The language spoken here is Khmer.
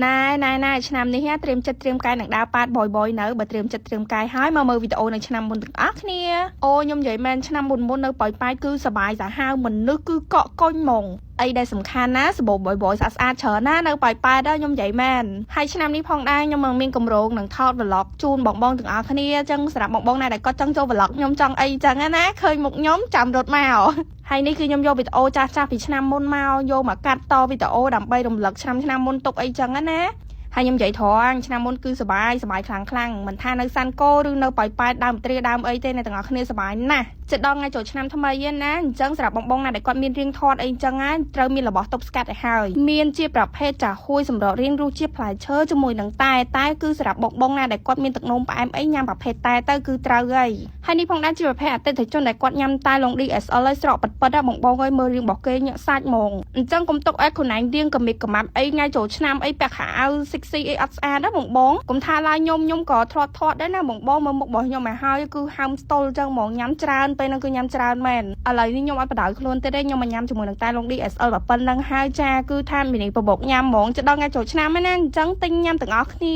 นายឆ្នាំនេះเตรียมចិត្តเตรียมកាយនឹងដើរប៉ាតបយនៅបើเตรียมចិត្តเตรียมកាយហើយមកមើលវីដេអូនៅឆ្នាំមុនទាំងអស់គ្នាអូខ្ញុំនិយាយមែនឆ្នាំមុននៅប៉ោយប៉ាយគឺសบายសាហាវមនុស្សគឺកក់កុញហ្មងអីដែលសំខាន់ណាសបោបយស្អាតច្រើនណានៅប៉ោយប៉ាយដល់ខ្ញុំនិយាយមែនហើយឆ្នាំនេះផងដែរខ្ញុំមានកម្រងនឹងថត vlog ជូនបងទាំងអស់គ្នាអញ្ចឹងសម្រាប់បងណាដែលគាត់ចង់ចូល vlog ខ្ញុំចង់អីអញ្ចឹងណាឃើញមុខខ្ញុំចាំរត់មកហើយនេះគឺខ្ញុំយកវីដេអូចាស់ពីឆ្នាំមុនមកយកមកកាត់តវីដេអូដើម្បីរំលឹកឆ្នាំមុនទុកអីចឹងណាហើយខ្ញុំនិយាយត្រង់ឆ្នាំមុនគឺសบายខ្លាំងមិនថានៅសាន់កូឬនៅប៉ោយប៉ែតដើមទ្រាដើមអីទេអ្នកទាំងអស់គ្នាសบายណាស់ចិត្តដល់ថ្ងៃចូលឆ្នាំថ្មីឯណាអញ្ចឹងសម្រាប់បងណាដែលគាត់មានរៀងថតអីអញ្ចឹងណាត្រូវមានរបស់ទប់ស្កាត់ឲ្យហើយមានជាប្រភេទចាហួយសម្រាប់រៀងរសជាតិផ្លែឈើជាមួយនឹងតែគឺសម្រាប់បងណាដែលគាត់មានទឹកនោមផ្អែមអីញ៉ាំប្រភេទតែទៅគឺត្រូវហើយនេះផងដែរជាប្រភេទអតិថិជនដែលគាត់ញ៉ាំតែ long DSL ឲ្យស្រកប៉ិតបងអើយមើលរៀងរបស់គេញាក់សាច់ហ្មងអញ្ចឹងកុំទុកឲ្យខ្លួនឯងរៀងកមិកម៉ាប់អីថ្ងៃចូលឆ្នាំអីពាក់ខោអាវ sexy អីអត់ស្អាតណាបងកុំថាឡាយខ្ញុំក៏ធ្លាប់ថតដែរណាបងមើលមុខរបស់ខ្ញុំឲ្យហើយគឺហាំស្ទល់អញ្ចឹងហ្មងញ៉ាំច្រើនពេលហ្នឹងគឺញ៉ាំច្រើនមែនឥឡូវនេះខ្ញុំអត់បដៅខ្លួនទេខ្ញុំមកញ៉ាំជាមួយនឹងតែ long DSL ប៉ុណ្្នឹងហើយចាគឺថាមីនីបបកញ៉ាំហ្មងចិត្តដល់ថ្ងៃចូលឆ្នាំហ្នឹងណាអញ្ចឹងទិញញ៉ាំទាំងអស់គ្នា